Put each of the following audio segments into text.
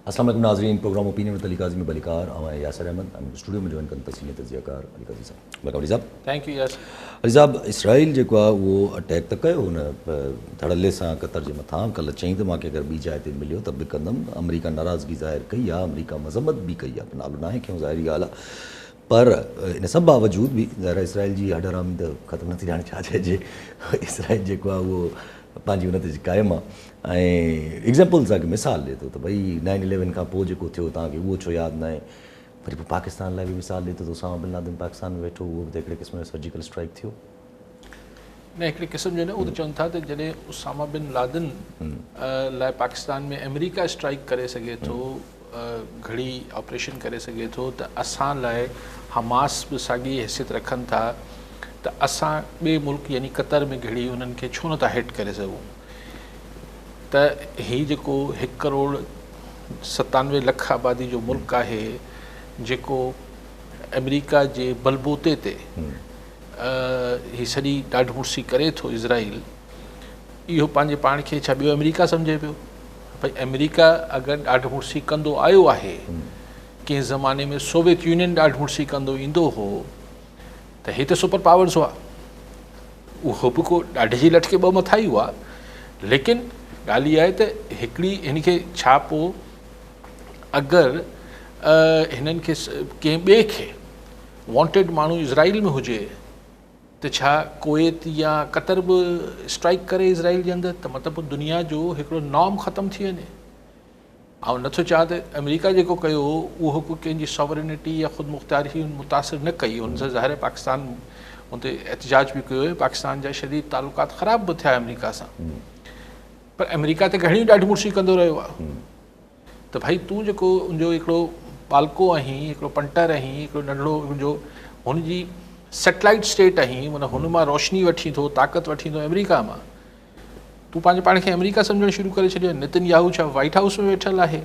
السلام علیکم ناظرین، پروگرام اوپینین میں علی قاضی میں بلیکار اور یاسر احمد ہم اسٹوڈیو میں جوائن کریں تسلیم تجزیہ کار علی قاضی صاحب. ویلکم علی صاحب. Thank you Yasir. علی صاحب، اسرائیل جو وہ اٹیک تک کयो हुन धड़ल्ले सां कतर जे मथां कल्ह चईं त मूंखे अगरि ॿी जाइ ते मिलियो त बि कंदुमि. अमरीका नाराज़गी ज़ाहिर कई आहे, अमरीका मज़म्मत बि कई आहे, नालो नाहे खयों, ज़ाहिरी ॻाल्हि आहे. पर इन सभु बावजूद बि ज़ाहिर इसराइल जी हॾरामी त ख़तमु नथी. हाणे छा चइजे, इसराइल जेको आहे उहो पंहिंजी हुन ते क़ाइमु आहे. ऐं एग्ज़ाम्पल सां मिसाल ॾिए थो त भई 9/11 खां पोइ जेको थियो तव्हांखे उहो छो यादि न आहे. वरी पोइ पाकिस्तान लाइ बि मिसाल ॾिए थो त उसामा बिन लादेन पाकिस्तान में वेठो, उहो बि त हिकिड़े क़िस्म जो सर्जिकल स्ट्राइक थियो. न हिकिड़े क़िस्म जो न, उहो त चवनि था त जॾहिं उसामा बिन लादेन लाइ पाकिस्तान में अमेरिका स्ट्राइक करे सघे थो, घड़ी ऑपरेशन करे सघे थो, त असां लाइ हमास बि साॻी हैसियत रखनि था त असां ॿिए मुल्क यानी कतर में घड़ी उन्हनि खे छो नथा हिट करे सघूं. त हीउ जेको 1,97,00,000 आबादी जो मुल्क आहे, जेको अमेरिका जे बलबूते ते हीअ सॼी ॾाढ मुर्सी करे थो इज़राइल, इहो पंहिंजे पाण खे छा ॿियो अमेरिका सम्झे पियो. भई अमेरिका अगरि ॾाढ मुर्सी कंदो आयो आहे, कंहिं ज़माने में सोवियत यूनियन ॾाढ मुर्सी कंदो ईंदो हो, त हे त सुपर पावर्स हुआ, उहो बि को ॾाढे जी लटके ॿ मथां ई हुआ. लेकिन ॻाल्हि इहा आहे त हिकिड़ी हिन खे छा पोइ अगरि हिननि खे कंहिं ॿिए खे वॉन्टेड माण्हू इज़राइल में हुजे त छा कुवैत या कतर बि स्ट्राइक करे इज़राइल जे अंदरि, त मतिलबु दुनिया जो हिकिड़ो नॉर्म ख़तमु थी वञे. ऐं नथो चवां त अमेरिका जेको कयो उहो कंहिंजी सॉवरेनिटी या ख़ुदि मुख़्तियारी मुतासिर न कई. हुन सां ज़ाहिर पाकिस्तान हुन ते एहतजाज बि कयो, पाकिस्तान जा शदीद तालुकात ख़राब बि थिया अमेरिका सां. पर अमेरिका त घणियूं ॾाढी मुर्सी कंदो रहियो आहे. त भई तूं जेको उनजो हिकिड़ो बालको आहीं, हिकिड़ो पंटर आहीं, हिकिड़ो नंढिड़ो हुनजो हुनजी सैटेलाइट स्टेट आहीं, माना हुन मां रोशनी वठी थो, ताक़त वठी थो अमेरिका मां. तूं पंहिंजे पाण खे अमेरिका सम्झणु शुरू करे छॾियो. नेतन्याहू छा वाइट हाउस में वेठल आहे.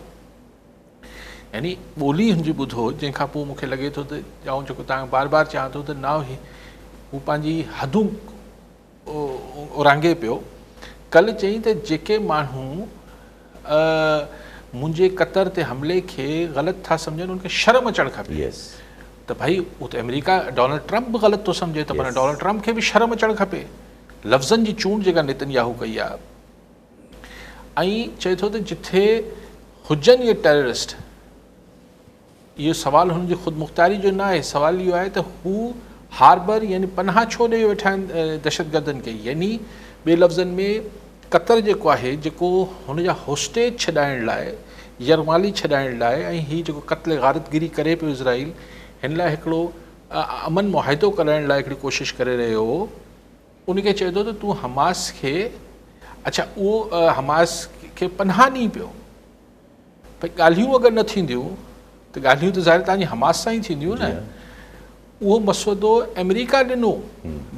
यानी ॿोली हुनजी ॿुधो, जंहिंखां पोइ मूंखे लॻे थो त ॼाऊं जेको तव्हां बार बार चवां थो त ना हू पंहिंजी हदूं उरांगे पियो. कल्ह चई त जेके माण्हू मुंहिंजे कतर ते हमले खे ग़लति था सम्झनि, उनखे शर्म अचणु खपे. त भई हू त अमेरिका डोनाल्ड ट्रम्प बि ग़लति थो सम्झे, त पर डोनाल्ड ट्रम्प खे बि शर्म अचणु खपे. लफ़्ज़नि जी चूंड जेका नेतन्याहू कई आहे, ऐं चए थो त जिथे हुजनि इहे टेररिस्ट, इहो सुवालु हुनजी ख़ुदि मुख़्तियारी जो न आहे. सुवालु इहो आहे त हू हार्बर यानी पनाह छो ॾेई वेठा आहिनि दहशतगर्दनि खे. यानी ॿिए लफ़्ज़नि में कतर जेको आहे, जेको हुनजा होस्टेज छॾाइण लाइ, यरमाली छॾाइण लाइ, ऐं हीअ जेको क़त्ल गारतगिरी करे पियो इज़राइल, हिन लाइ हिकिड़ो अमन मुआहिदो कराइण लाइ हिकिड़ी कोशिशि करे रहियो हो. उनखे चए थो त तूं हमास खे, अच्छा उहो हमास खे पनाह ॾीं पियो. भई ॻाल्हियूं अगरि न थींदियूं त ॻाल्हियूं त ज़ाहिर तव्हांजी हमास सां ई थींदियूं न. उहो मसइदो अमेरिका ॾिनो.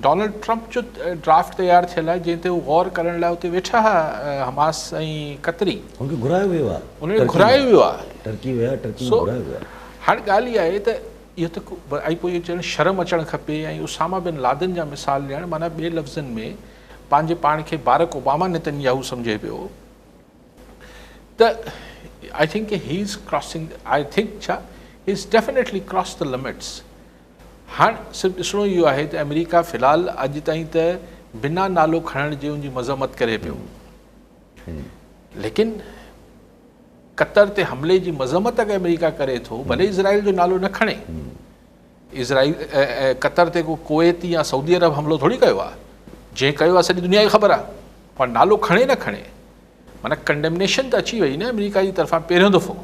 डोनाल्ड ट्रम्प जो ड्राफ्ट तयारु थियल आहे, जंहिं ते हू गौर करण लाइ उते वेठा हुआ हमास ऐं कतरी. हुनखे घुरायो वियो आहे, उनखे घुरायो वियो आहे. हाणे ॻाल्हि इहा आहे त इहो त ऐं पोइ इहो चवणु शर्म अचणु खपे. ऐं उसामा बिन लादेन जा मिसाल ॾियणु, माना ॿिए लफ़्ज़नि में पंहिंजे पाण खे बारक ओबामा नेतन्याहू सम्झे पियो. त I think he is crossing, I think छा he is definitely cross the limits. हाणे सिर्फ़ु ॾिसणो इहो आहे त अमेरिका फ़िलहालु अॼु ताईं त बिना नालो खणण जे उनजी मज़म्मत करे पियो. लेकिन कतर ते हमले जी मज़म्मत अगरि अमेरिका करे थो, भले इज़राइल जो नालो न खणे. इज़राइल कतर ते को कुवैत या सऊदी अरब हमलो थोरी कयो आहे. जंहिं कयो आहे सॼी दुनिया खे ख़बर आहे, पर नालो खणे न खणे, माना कंडेमनेशन त अची वई न अमेरिका जी तरफ़ां पहिरियों दफ़ो.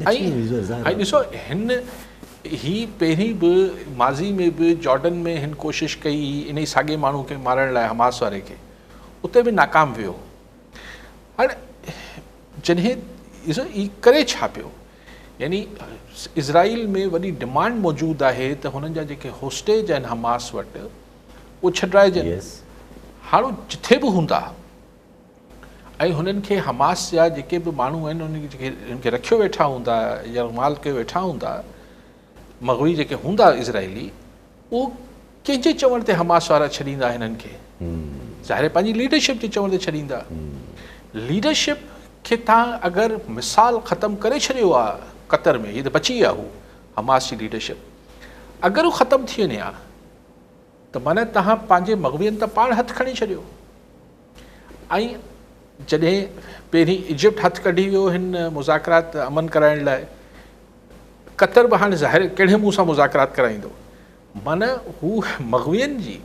ऐं ॾिसो हिन ही पहिरीं बि माज़ी में बि जॉर्डन में हिन कोशिशि कई इन ई साॻे माण्हू खे मारण लाइ, हमास वारे खे, उते बि नाकाम वियो. हाणे जॾहिं ॾिसो ई करे छा पियो, यानी इज़राइल में वॾी डिमांड मौजूदु आहे त हुननि जा जेके होस्टेज आहिनि हमास वटि, उहे छॾाइजनि. हाणे जिथे बि हूंदा ऐं हुननि खे हमास जा जेके बि माण्हू आहिनि उन्हनि खे हिनखे रखियो वेठा हूंदा या रुमाल कयो वेठा हूंदा, मग़वी जेके हूंदा इज़राइली, उहो कंहिंजे चवण ते हमास वारा छॾींदा हिननि खे. ज़ाहिर पंहिंजी लीडरशिप जे चवण ते छॾींदा. लीडरशिप खे तव्हां अगरि मिसाल ख़तमु करे छॾियो आहे क़तर में, हीअ त बची आहे हू हमास जी लीडरशिप, अगरि हू ख़तमु थी वञे हा त माना तव्हां पंहिंजे मग़वियनि त पाण हथु खणी छॾियो। ऐं जॾहिं पहिरीं इजिप्ट हथु कढी वियो हिन मुज़ाकरात अमन कराइण लाइ, क़तर बि हाणे ज़ाहिर कहिड़े मुंहं सां मुज़ाकरात कराईंदो। माना हू मग़वियनि जी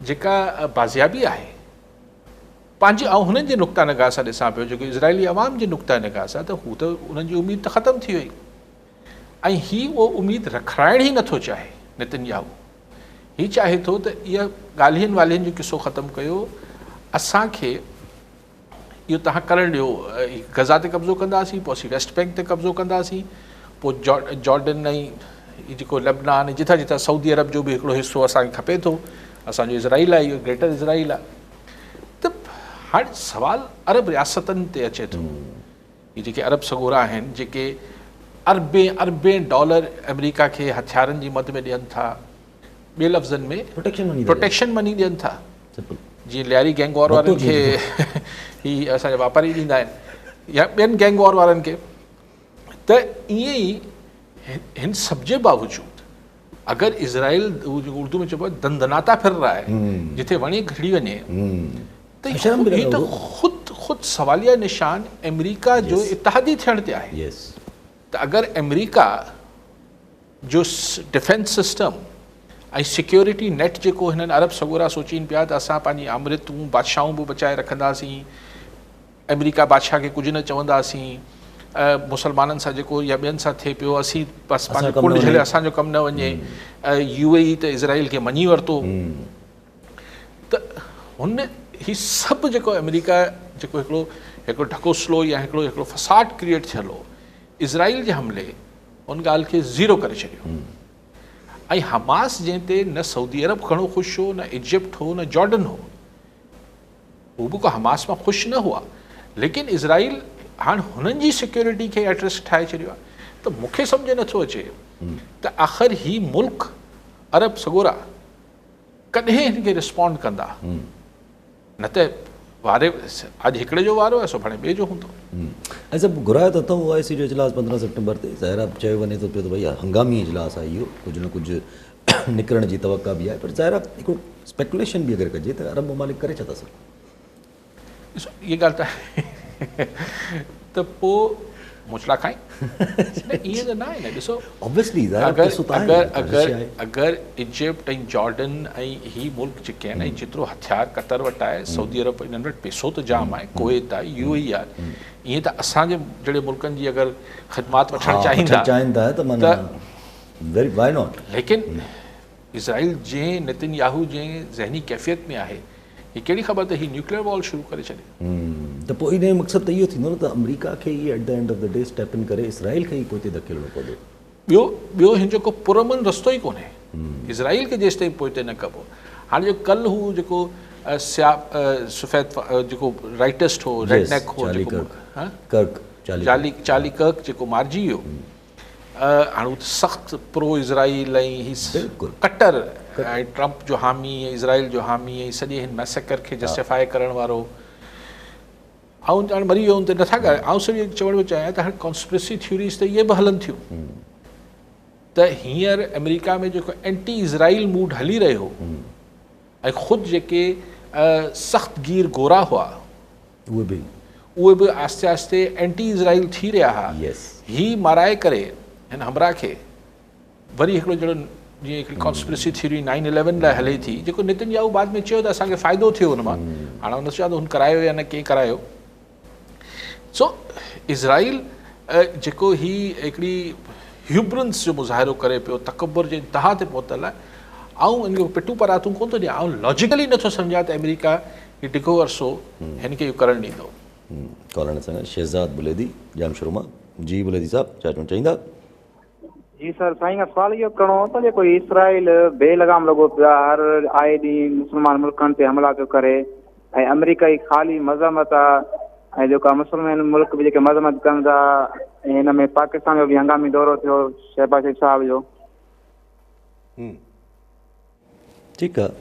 जेका बाज़ियाबी आहे पंहिंजी, ऐं हुननि जे नुक़्ता निगाह सां ॾिसां पियो, जेको इज़राइली अवाम जे नुक़्ता निगाह सां, त हू त उन्हनि जी उमेद त ख़तमु थी वई। ऐं हीउ उहो उमेद रखाइण ई नथो चाहे नेतन्याहू। हीउ चाहे थो त इहा ॻाल्हियुनि वालियुनि जो किसो ख़तमु कयो, असांखे इहो तव्हां करणु ॾियो, गज़ा ते कब्ज़ो कंदासीं, पोइ असीं वेस्ट बैंक ते कब्ज़ो कंदासीं, पोइ जॉर्डन ऐं जेको लेबनान, जिथां जिथां सऊदी अरब जो बि हिकिड़ो हिसो असांखे खपे थो, असांजो इज़राइल आहे, इहो ग्रेटर इज़राइल आहे। त हाणे सवाल अरब रियासतनि ते अचे थो। हीअ जेके अरब सॻोरा आहिनि, जेके अरबे डॉलर अमेरिका खे हथियारनि जी मद में ॾियनि था, ॿिए लफ़्ज़नि में प्रोटेक्शन मनी ॾियनि था, जीअं लियारी गैंग वॉर वारनि खे ही असांजा वापारी ॾींदा आहिनि, या ॿियनि गैंग वॉर वारनि खे। त ईअं ई हिन सभ जे बावजूदि अगरि इज़राइल, उर्दू में चइबो आहे दंदनाता फिर रहा है, जिथे वणी खिड़ी वञे, त हीअ त ख़ुदि सवालिया निशान अमेरिका जो इतिहादी थियण ते आहे। त अगरि अमेरिका जो डिफेंस सिस्टम ऐं सिक्योरिटी नेट जेको हिननि अरब सॻोरा सोचीनि पिया त असां पंहिंजी अमृतूं बादशाहूं बि बचाए रखंदासीं, अमेरिका बादशाह खे कुझु न चवंदासीं, मुसलमाननि सां जेको या ॿियनि सां थिए पियो, असीं बसि पंहिंजो कुंड झले असांजो कमु न वञे, UAE त इज़राइल खे मञी वरितो। त हुन ही सभु जेको अमेरिका जेको हिकिड़ो ढकोसलो या हिकिड़ो फसाद क्रिएट थियल हो इज़राइल जे हमले, उन ॻाल्हि खे ज़ीरो करे छॾियो। ऐं हमास जंहिं ते न सऊदी अरब घणो ख़ुशि हो, न इजिप्ट हो, न जॉर्डन हो, हू बि को हमास मां ख़ुशि न हुआ, लेकिन इज़राइल हाणे हुननि जी सिक्योरिटी खे एट रिस्क ठाहे छॾियो आहे। त मूंखे सम्झ नथो अचे त आख़िर ही मुल्क अरब सॻोरा कॾहिं हिन खे रिस्पॉन्ड कंदा। न त वारे अॼु हिकिड़े जो वारो आहे, सो हाणे ॿिए जो हूंदो। ऐं सभु घुरायो त अथऊं OIC जो इजलास 15 सितंबर ते, ज़ाहिर आहे चयो वञे थो पियो त भई हंगामी इजलास आहे इहो, कुझु न कुझु निकिरण जी तवक़ा बि आहे, पर ज़ाहिर आहे हिकिड़ो स्पेकुलेशन बि अगरि कजे त अरब ममालिक करे छा था सघनि। ॾिसो इहा ॻाल्हि त पोइ मुचला खाई ईअं त न आहे न। ॾिसो अगरि इजिप्ट ऐं जॉर्डन ऐं ही मुल्क जेके आहिनि, ऐं जेतिरो हथियार क़तर वटि आहे, सऊदी अरब इन्हनि वटि पैसो त जाम आहे, कुवैत आहे, UAE आहे, ईअं त असांजे जहिड़े मुल्कनि जी अगरि ख़िदमात वठणु चाहींदा त लेकिन इज़राइल जंहिं नेतन्याहू जंहिं ज़हनी कैफ़ियत में आहे, ही कहिड़ी ख़बर त ही न्यूक्लियर वॉर शुरू करे छॾे। त पोइ इन जो मक़सदु त इहो थींदो न त अमेरिका खे ई at the end of the day step in करे इसराइल खे ई पोइ धकेलणो पवंदो। ॿियो हिन जो को पुरमन रस्तो ई कोन्हे, इज़राइल खे जेसि ताईं पोइ न कबो। हाणे जो कल्ह हू जेको सफ़ेद जेको राइटिस्ट हो, रेडनेक हो, चार्ली कर्क जेको मारिजी वियो, हाणे सख़्तु प्रो इज़राइल ऐं ही कटर ऐं ट्रंप जो हामी ऐं इज़राइल जो हामी ऐं सॼे हिन मैसेकर खे जस्टिफाई करण वारो, ऐं हाणे मरी वियो त नथा ॻाल्हि। ऐं सिर्फ़ु चवण थो चाहियां त हाणे कॉन्स्पिरेसी थ्योरीज़ त इहे बि हलनि थियूं त हींअर अमेरिका में जेको एंटी इज़राइल मूड हली रहियो ऐं ख़ुदि जेके सख़्तु गीर गोरा हुआ उहे बि आहिस्ते आहिस्ते एंटी इज़राइल थी रहिया हुआ। ही माराए करे हिन हमराह खे वरी हिकिड़ो जहिड़ो जीअं हिकिड़ी कॉन्स्पिरेसी थ्योरी 9/11 लाइ हले थी, जेको नेतन्याहू बाद में चयो त असांखे फ़ाइदो थियो हुन मां, हाणे हुन चयो त हुन करायो या न कंहिं करायो। सो इज़राइल जेको ही हिकिड़ी ह्यूब्रेंस जो मुज़ाहिरो करे पियो, तकबर जे इंतिहा ते पहुतल आहे, ऐं इन खे पिटू परातूं कोन थो ॾियां, ऐं लॉजिकली नथो सम्झां त अमेरिका हीउ टिको अरसो हिन खे इहो करणु ॾींदो। कॉलर सां शहज़ाद बुलेदी जाम शुरू मां। जी बुलेदी साहब छा चवणु चाहींदा? जी सर, साईं सवाल इहो करिणो हो त जेको इसराइल बेलगाम लॻो पियो आहे, हर आए ॾींहुं मुस्लमान मुल्कनि ते हमला पियो करे, ऐं अमेरिका जी ख़ाली मज़मत आहे, ऐं जेका मुस्लमान मुल्क बि जेके मज़मत कनि था, हिन में पाकिस्तान जो बि हंगामी दौरो थियो शहबाज शरीफ़ साहिब जो। ठीकु आहे।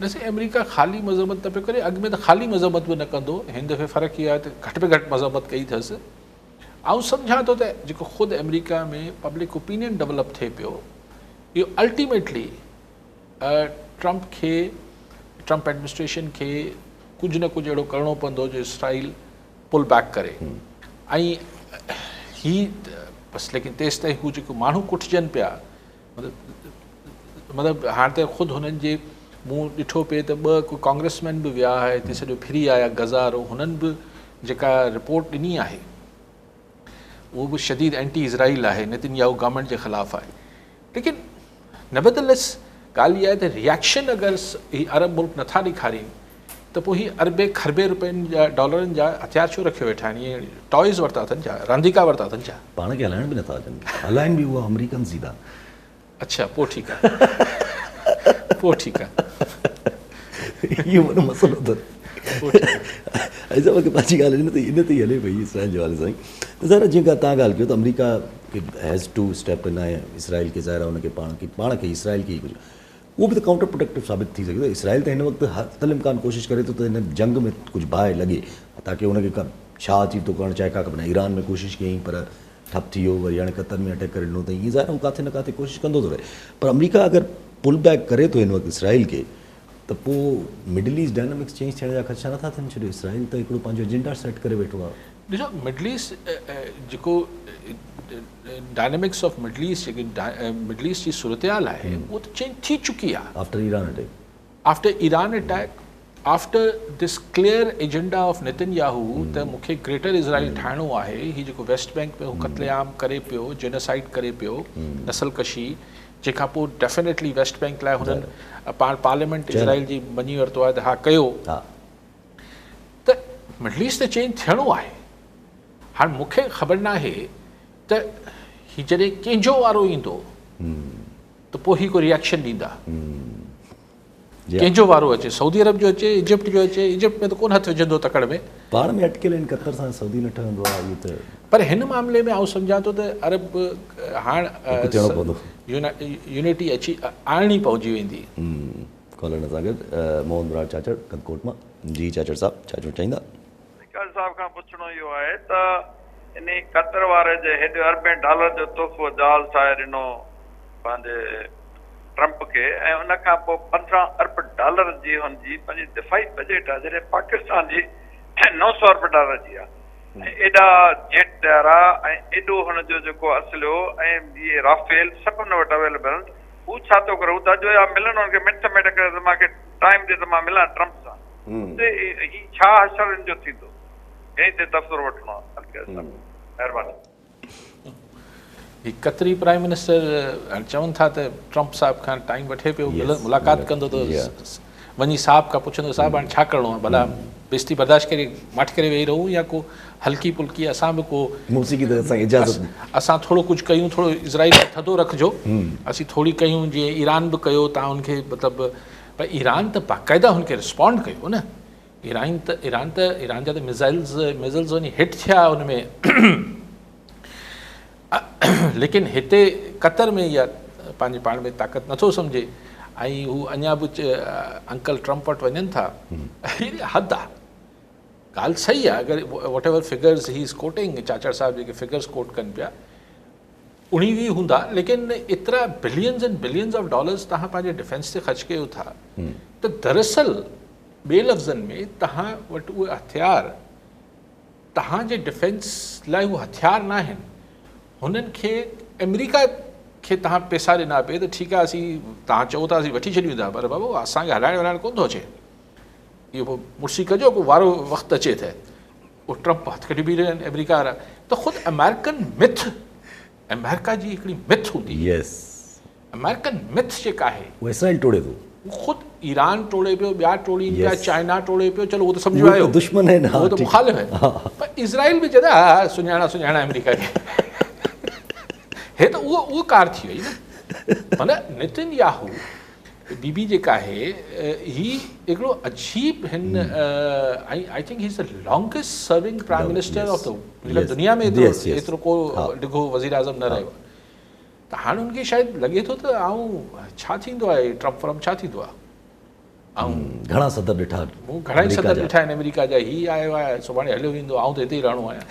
ॾिसे अमेरिका ख़ाली मज़म्मत न पियो करे, अॻु में त ख़ाली मज़म्मत बि न कंदो, हिन दफ़े फ़र्क़ु इहा आहे त घटि में घटि मज़म्मत कई अथसि। ऐं सम्झां थो त जेको ख़ुदि अमेरिका में पब्लिक ओपिनियन डेवलप थिए पियो, इहो अल्टीमेटली ट्रम्प एडमिनिस्ट्रेशन खे कुझु न कुझु अहिड़ो करिणो पवंदो जो इसराइल पुल बैक करे। ऐं ही बसि लेकिन तेसि ताईं हू जेको माण्हू कुटिजनि पिया, मतिलबु हाणे त ख़ुदि हुननि जे मूं ॾिठो पिए त ॿ कोई कांग्रेसमैन बि विया आहे हिते, सॼो फिरी आया गज़ारो, हुननि बि जेका रिपोर्ट ॾिनी आहे उहो बि शदीद एंटी इज़राइल आहे, नेतन्याहू गवर्नमेंट जे ख़िलाफ़ु आहे। लेकिन नेवरदलेस ॻाल्हि इहा आहे त रिएक्शन अगरि ही अरब मुल्क नथा ॾेखारीनि त पोइ ही अरबे खरबे रुपयनि जा डॉलरनि जा हथियार छो रखियो वेठा आहिनि, इहे टॉयज़ वरिता अथनि छा, रांदीका वरिता अथनि छा? पाण खे हलाइण बि नथा अचनि, हलाइनि बि उहा अमेरिकन सीधा। अच्छा पोइ ठीकु आहे, पोइ ठीकु आहे, इहो वॾो मसइलो अथनि। ऐं मूंखे पंहिंजी ॻाल्हि इन ते ई हले पई इसराइल जे हवाले सां ई। त ज़रा जीअं तव्हां ॻाल्हि कयो त America has two step in ऐं इसराइल खे ज़ाहिर आहे हुनखे पाण खे इसराइल खे ई कुझु उहो बि त काउंटर प्रोडक्टिव साबित थी सघे थो। इसराइल त हिन वक़्तु हर इम्कान कोशिशि करे थो त हिन जंग में कुझु बाहि लॻे ताकी हुनखे छा अची थो करणु चाहे का खपे। ईरान में कोशिशि कयईं पर ठप थी वियो, वरी हाणे क़तर में अटैक करे ॾिनो अथई। ईअं ज़ाहिर किथे न किथे कोशिशि कंदो थो रहे, पर अमेरिका अगरि पुल बैक करे थो हिन वक़्तु इसराइल खे, त पोइ मिडल ईस्ट डायनामिक्स चेंज थियण जा ख़दशा नथा थियनि। छॾियो इसराइल त हिकिड़ो पंहिंजो एजेंडा सेट करे वेठो आहे। ॾिसो मिडल ईस्ट जेको डायनेमिक्स ऑफ मिडल ईस्ट, जेकी मिडल ईस्ट जी सूरत हाल आहे उहो त चेंज थी चुकी आहे after Iran attack, after this clear agenda of Netanyahu त मूंखे ग्रेटर इज़राइल ठाहिणो आहे। हीउ जेको वेस्ट बैंक में हू क़त्लेआम करे पियो, जेनोसाइड करे पियो, नसल कशी, जंहिंखां पोइ डेफिनेटली वेस्ट बैंक लाइ हुननि पार्लियामेंट इज़राइल जी मञी वरितो आहे त हा कयो, त मिडल ईस्ट त चेंज थियणो आहे। हाणे मूंखे ख़बर न आहे त हीउ जॾहिं कंहिंजो वारो ईंदो त पोइ हीउ को रिएक्शन ॾींदा। कंहिंजो वारो अचे, सऊदी अरब जो अचे, इजिप्ट जो अचे, इजिप्ट में त कोन हथु विझंदो तकड़ में, पाण में अटकियल आहिनि, कतर सां सऊदी न ठहंदो आहे। इहो त पर हिन मामले में आउं सम्झां थो त अरब हाणे यूनिटी अची आणणी पहुची वेंदी। कॉलर सां गॾु मोहन मुराद चाचड़ कदकोट मां। जी चाचड़ साहब, छा चवणु चाहींदा? साहब खां पुछणो इहो आहे त इन कतर वारे जे हेॾे अरबे डॉलर जो तोहफ़ो जहाज़ ठाहे ॾिनो पंहिंजे ट्रम्प खे, ऐं उन खां पोइ 15 अरब डॉलर जी हुनजी पंहिंजी दिफ़ाई बजट आहे, जॾहिं पाकिस्तान जी 900 अरब डॉलर जी आहे, ऐं एॾा जेट तयार आहे, ऐं एॾो हुनजो जेको असलियो ऐं इहे राफेल सभु हुन वटि अवेलेबल आहिनि। हू छा थो करे, हू त अॼु या मिलनि हुनखे मिंट में करे त मूंखे टाइम ॾे त मां मिलां ट्रम्प सां। ही छा असरु हिन जो थींदो, इन ते तफ़सील वठिणो आहे। महिरबानी। ही कतरी प्राइम मिनिस्टर चवनि था त ट्रम्प साहिब खां टाइम वठे पियो, मुलाक़ात कंदो त वञी साहिब खां पुछंदो साहिब हाणे छा करिणो आहे, भला बेइज़ती बर्दाश्त करे माठि करे वेही रहूं या को हल्की फुल्की असां बि को मूसीक़ी त असांखे इजाज़त असां थोरो कुझु कयूं, थोरो इज़राइल थधो रखिजो, असीं थोरी कयूं जीअं ईरान बि कयो, तव्हां हुनखे मतिलबु। पर ईरान त बाक़ाइदा हुनखे रिस्पॉन्ड कयो न। ईरान जा त मिज़ाइल्स वञी हिट थिया हुन में। लेकिन हिते कतर में इहा पंहिंजे पाण में ताक़त नथो सम्झे, ऐं हू अञा बि अंकल ट्रम्प वटि वञनि था। हद आहे, ॻाल्हि सही आहे। अगरि whatever figures he is quoting, Chachar sahib जेके फिगर्स कोट कनि पिया 19-20 हूंदा, लेकिन एतिरा billions and billions of dollars तव्हां पंहिंजे डिफेंस ते ख़र्च कयो था, त दरअसल ॿिए लफ़्ज़नि में तव्हां वटि उहे हथियार, तव्हांजे डिफेंस लाइ उहे हथियार न आहिनि। हुननि खे अमेरिका खे तव्हां पैसा ॾिना पिए त ठीकु आहे, असीं तव्हां चओ था असीं वठी छॾियूं था, पर बाबू असांखे हलाइण वलाइण कोन थो अचे। इहो पोइ मुड़सी कजो, को वारो वक़्तु अचे त उहो ट्रम्प हथु कढी बीह रहिया आहिनि अमेरिका वारा। त ख़ुदि अमेरिकन मिथ, अमेरिका जी हिकिड़ी मिथ हूंदी, अमेरिकन मिथ जेका आहे उहा इसराइल टोड़े थो, ख़ुदि ईरान टोड़े पियो, ॿिया टोड़ीनि पिया, चाइना टोड़े पियो, चलो उहो त सम्झो आयो दुश्मन आहिनि, उहो त मुखालिफ़ आहे। पर इज़राइल बि चवंदा हा सुञाणा अमेरिका खे। हे त उहो कार थी वई न। माना नेतन्याहू बीबी जेका आहे ही हिकिड़ो अजीब हिन, आई think he is the longest serving prime minister of the दुनिया में। एतिरो को डिघो वज़ीर आज़म न रहियो आहे। त हाणे हुनखे शायदि लॻे थो त छा थींदो आहे, ट्रम्प छा थींदो आहे। घणा सदर ॾिठा मूं घणा ई सदर ॾिठा आहिनि अमेरिका जा, हीअ आयो आहे सुभाणे हलियो वेंदो, आउं त हिते ई रहणो आहियां।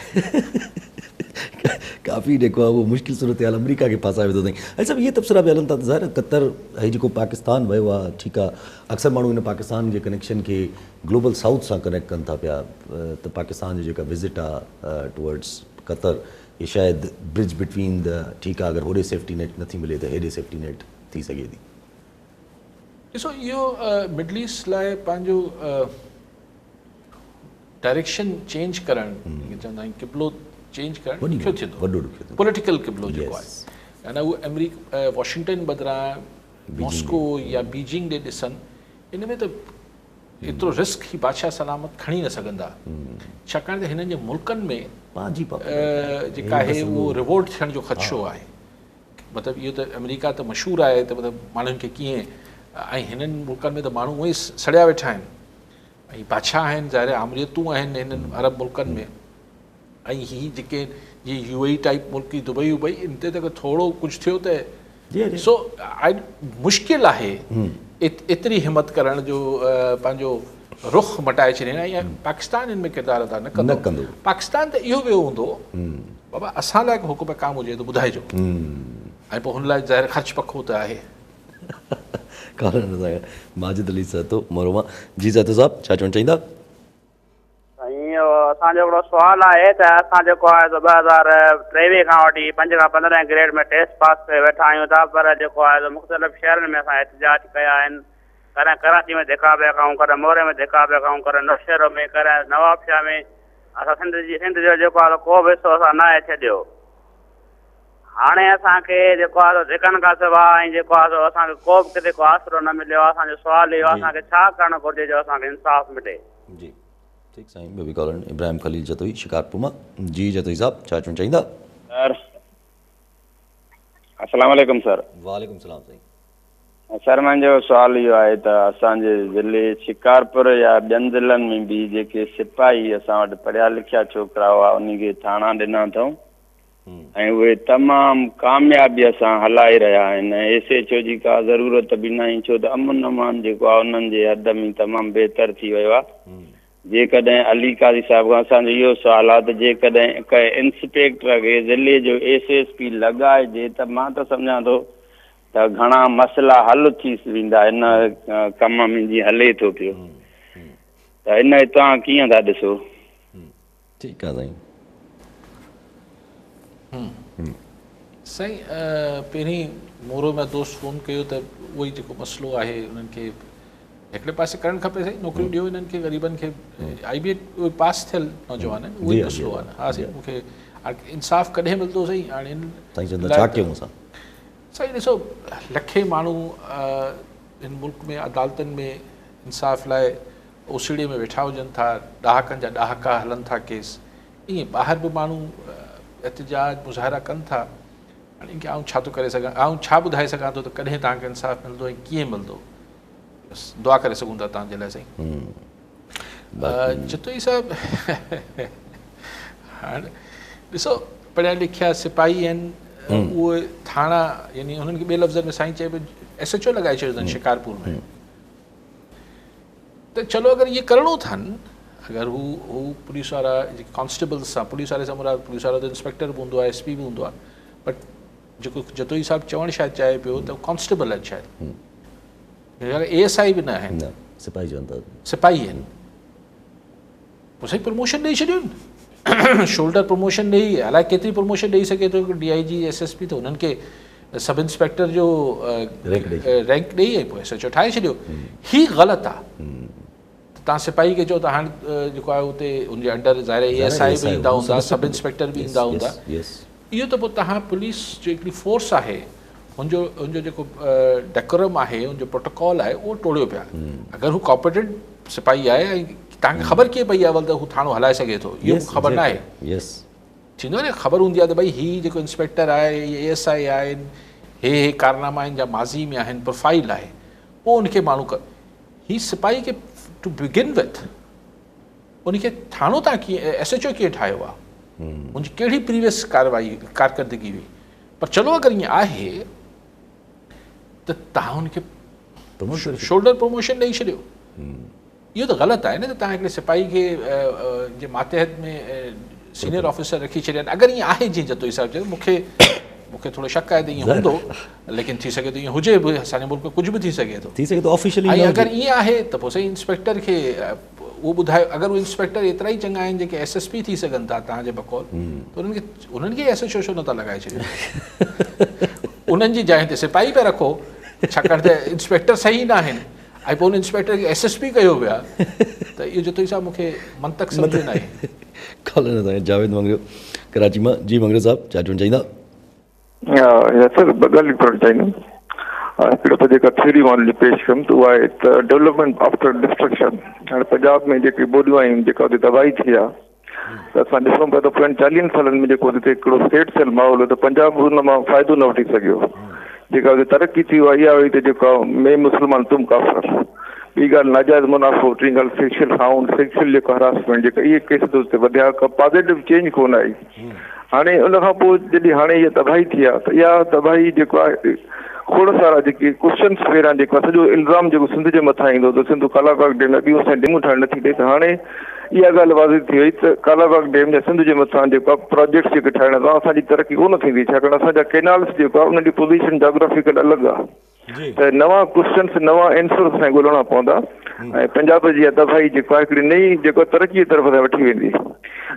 काफ़ी जेको आहे उहो मुश्किल सूरत हाल अमरीका खे फासाए विधो अथई। अच्छा इहे तबसरा बि हलनि था त ज़ाहिर कतर ऐं जेको पाकिस्तान वियो आहे, ठीकु आहे, अक्सर माण्हू हिन पाकिस्तान जे कनेक्शन खे ग्लोबल साउथ सां कनेक्ट कनि था पिया, त पाकिस्तान जी जेका विज़िट आहे टुवर्ड्स कतर, इहे शायदि ब्रिज बिटवीन द, ठीकु आहे, अगरि होॾे सेफ्टी नेट नथी मिले त हेॾे सेफ्टी नेट थी सघे थी। ॾिसो इहो मिडल ईस्ट लाइ पंहिंजो डायरेक्शन चेंज करणु, चवंदा आहिनि किबलो चेंज करणु ॾुखियो थींदो, वॾो ॾुखियो थींदो, पॉलिटिकल किबलो जेको आहे, यानी उहो अमेरिका वॉशिंगटन बदिरां मॉस्को या बीजिंग ॾे ॾिसनि, इन में त एतिरो रिस्क ही बादशाह सलामत खणी न सघंदा, छाकाणि त हिननि जे मुल्कनि में जेका आहे उहो रिवोल्ट थियण जो ख़दशो आहे। मतिलबु इहो त अमेरिका त मशहूरु आहे त मतिलबु माण्हुनि खे कीअं, ऐं हिननि मुल्कनि में त माण्हू उहे ई सड़िया वेठा आहिनि, ऐं बादशाह आहिनि, ज़ाहिर आमरियतूं आहिनि हिननि अरब मुल्कनि में, ऐं हीअ जेके जीअं UAE टाइप मुल्क, दुबई वुबई, इन ते त थोरो कुझु थियो त सो मुश्किल आहे एतिरी हिमत करण जो पंहिंजो रुख मटाए छॾे, ऐं पाकिस्तान हिन में किरदारु अदा न कंदो। पाकिस्तान त इहो वियो हूंदो, बाबा असां लाइ हुकुम काम हुजे त ॿुधाइजो, ऐं पोइ हुन लाइ ज़ाहिर ख़र्च पखो त आहे। माजिद अली सहतो मोरमा जी सहतो साहब छा चवणु चाहींदा? असांजो हिकिड़ो सुवालु आहे त असां जेको आहे 2023 खां वठी 5 खां 15 ग्रेड में टेस्ट पास करे वेठा आहियूं था, पर जेको आहे मुख़्तलिफ़ शहरनि में असां एहतजाज कया आहिनि, कॾहिं कराची में धिका पिया खाऊं, कॾहिं मोरे में धिका पिया खाऊं, कॾहिं नौशहरो में, कॾहिं नवाबशाह में, असां सिंध जो जेको आहे को बि हिसो असां न आहे छॾियो। हाणे असांखे जेको आहे धिकनि खां सवाइ ऐं जेको आहे असांखे को बि किथे को आसिरो न मिलियो आहे। असांजो सुवालु इहो आहे असांखे छा करणु घुरिजे जो असांखे इंसाफ़ मिले। जी ठीकु साईं, ॿियो बि कॉलर इब्राहिम खलील जतोई शिकारपुर मां। जी जतोई साहब छा चवणु चाहींदा? सर अस्सलाम वालेकुम सर। वालेकुम सलाम साईं। सर मुंहिंजो सुवालु इहो आहे त असांजे ज़िले शिकारपुर या ॿियनि ज़िलनि में बि जेके सिपाही असां वटि पढ़िया लिखिया छोकिरा हुआ उनखे थाणा ॾिना अथऊं ऐं उहे तमामु कामयाबीअ सां हलाए रहिया आहिनि। SHO जी का ज़रूरत बि न आहे, छो त अमन अमान जेको आहे उन्हनि जे हद में तमामु बहितर थी वियो आहे। जेकॾहिं अली काज़ी साहिब खां असांजो इहो सुवालु आहे त जेकॾहिं हिकु इंस्पेक्टर खे ज़िले जो SSP लॻाइजे त मां त सम्झां थो त घणा मसइला हल थी वेंदा हिन कम में जीअं हले थो पियो। त इन तव्हां कीअं था ॾिसो? ठीकु आहे साईं। साईं पहिरीं मोरो में दोस्त फ़ोन कयो त उहो ई जेको मसइलो आहे उन्हनि खे हिकिड़े पासे करणु खपे साईं, नौकिरियूं ॾियो हिननि खे ग़रीबनि खे। IBA पास थियल नौजवान आहिनि, उहो ई मसइलो आहे न। हा साईं, मूंखे इंसाफ़ कॾहिं मिलंदो साईं? हाणे साईं ॾिसो लखे माण्हू हिन मुल्क में अदालतनि में इंसाफ़ लाइ ओसीड़े में वेठा हुजनि था, ॾहाकनि जा ॾहाका हलनि था केस, ईअं ॿाहिरि बि माण्हू एहतजाज मुज़ाहिरा कनि था। हाणे की आउं छा थो करे सघां, आउं छा ॿुधाए सघां थो त कॾहिं तव्हांखे इंसाफ़ मिलंदो ऐं कीअं मिलंदो? बसि दुआ करे सघूं था तव्हांजे लाइ साईं। जतोई साहिबु हाणे ॾिसो पढ़िया लिखिया सिपाही आहिनि, उहे थाणा यानी हुननि खे ॿिए लफ़्ज़नि में साईं चइबो SHO लॻाए छॾियो अथनि शिकारपुर में। त चलो अगरि इहे करिणो अथनि, अगरि हू पुलिस वारा जेके कॉन्स्टेबल्स सां, पुलिस वारे सां मुराद पुलिस वारो त इंस्पेक्टर बि हूंदो आहे, SP बि हूंदो आहे, बट जेको जतोई साहिबु चवणु शायदि चाहे पियो त कॉन्स्टेबल आहिनि शायदि, ASI बि न आहिनि, सिपाही आहिनि। पोइ साईं प्रमोशन ॾेई छॾियो न, शोल्डर प्रमोशन ॾेई, अलाए केतिरी प्रमोशन ॾेई सघे थो DIG SSP, त हुननि खे सब इंस्पेक्टर जो रैंक ॾेई ऐं पोइ SHO ठाहे छॾियो। ही ग़लति आहे। तव्हां सिपाही खे चओ त हाणे जेको आहे उते हुनजे अंडर ज़ाहिर ASI बि ईंदा हूंदा, सब इंस्पेक्टर बि ईंदा हूंदा। इहो त पोइ तव्हां पुलिस जो हिकिड़ी फोर्स आहे, हुनजो जेको डेकोरम आहे, हुनजो प्रोटोकॉल आहे, उहो टोड़ियो पिया। अगरि हू कॉपरेटेड सिपाही आहे ऐं तव्हांखे ख़बर कीअं पई आहे त हू थाणो हलाए सघे थो, इहो ख़बर न आहे। थींदो आहे न, ख़बर हूंदी आहे त भई हीउ जेको इंस्पेक्टर आहे, ASI आहिनि, हे कारनामा आहिनि, या माज़ी में आहिनि, प्रोफाइल आहे, पोइ उनखे माण्हू हीउ सिपाही खे टू बिगिन विथ उनखे थाणो तव्हां कीअं SHO कीअं ठाहियो आहे, हुनजी कहिड़ी प्रीवियस कारकर्दगी हुई। पर चलो अगरि ईअं आहे त तव्हां हुनखे शोल्डर प्रमोशन ॾेई छॾियो। इहो त ग़लति आहे न त तव्हां हिकिड़े सिपाही खे जे मातहत में सीनियर ऑफिसर रखी छॾिया आहिनि। अगरि ईअं आहे जीअं जतो हिसाब चयो, मूंखे थोरो शक आहे त ईअं हूंदो, लेकिन थी सघे थो ईअं हुजे बि, असांजे मुल्क में कुझु बि थी सघे थो ऑफिशियली। ऐं अगरि ईअं आहे त पोइ सही इंस्पेक्टर खे उहो ॿुधायो। अगरि उहे इंस्पेक्टर एतिरा ई चङा आहिनि जेके SSP थी सघनि था तव्हांजे बकौल, त उन्हनि खे ऐसे छो नथा लॻाए छॾियो, उन्हनि जी जाइ ते सिपाही पिया रखो, छाकाणि त इंस्पेक्टर सही न आहिनि ऐं पोइ उन इंस्पेक्टर खे SSP कयो विया, त इहो जतो हिसाब मूंखे मंतक सम्झ न आहे। कॉलर जावेद मंगरियो कराची मां। जी मंगरियो साहब, छा चवणु चाहींदा? सर ॿ ॻाल्हियूं करणु चाहींदुमि। हिकिड़ो त जेका थ्योरी मां हुनजी पेश कयुमि त उहा आहे त डेवलपमेंट आफ्टर डिस्ट्रक्शन। हाणे पंजाब में जेके ॿोॾियूं आहियूं, जेका हुते तबाही थी आहे, त असां ॾिसूं पिया त पुराणे 40 सालनि में जेको हुते हिकिड़ो स्टेट सेल माहौल हो, त पंजाब हुन मां फ़ाइदो न वठी सघियो। जेका हुते तरक़ी थी उहा इहा हुई त जेका मैं मुस्लमान तुम काफ़िर, ॿी ॻाल्हि नाजाइज़ मुनाफ़ो, टी ॻाल्हि सेक्शुअल हाउंड, सेक्शुअल जेको हरासमेंट, जेका इहे केस हुते वधिया, का पॉज़िटिव चेंज कोन आई। हाणे उन खां पोइ जॾहिं हाणे इहा तबाही थी आहे, त इहा तबाही जेको आहे खोड़ सारा जेके क्वेश्चन्स पहिरियां जेको आहे सॼो इल्ज़ाम जेको सिंध जे मथां ईंदो त सिंध कालाबाग डैम में ॿियूं असांजी डेमूं ठाहिण नथी ॾे, त हाणे इहा ॻाल्हि वाज़िह थी वई त कालाबाग डैम जा सिंध जे मथां जेको आहे प्रोजेक्ट्स जेके ठाहिण था, असांजी तरक़ी कोन थींदी, छाकाणि असांजा केनाल्स जेको आहे उन जी पोज़ीशन जोग्राफिकल अलॻि आहे। त नवां क्वेश्चन्स, नवां आंसर असांखे ॻोल्हणा पवंदा, ऐं पंजाब जी इहा तबाही जेको आहे हिकिड़ी नई जेको तरक़ी तरफ़ सां वठी वेंदी।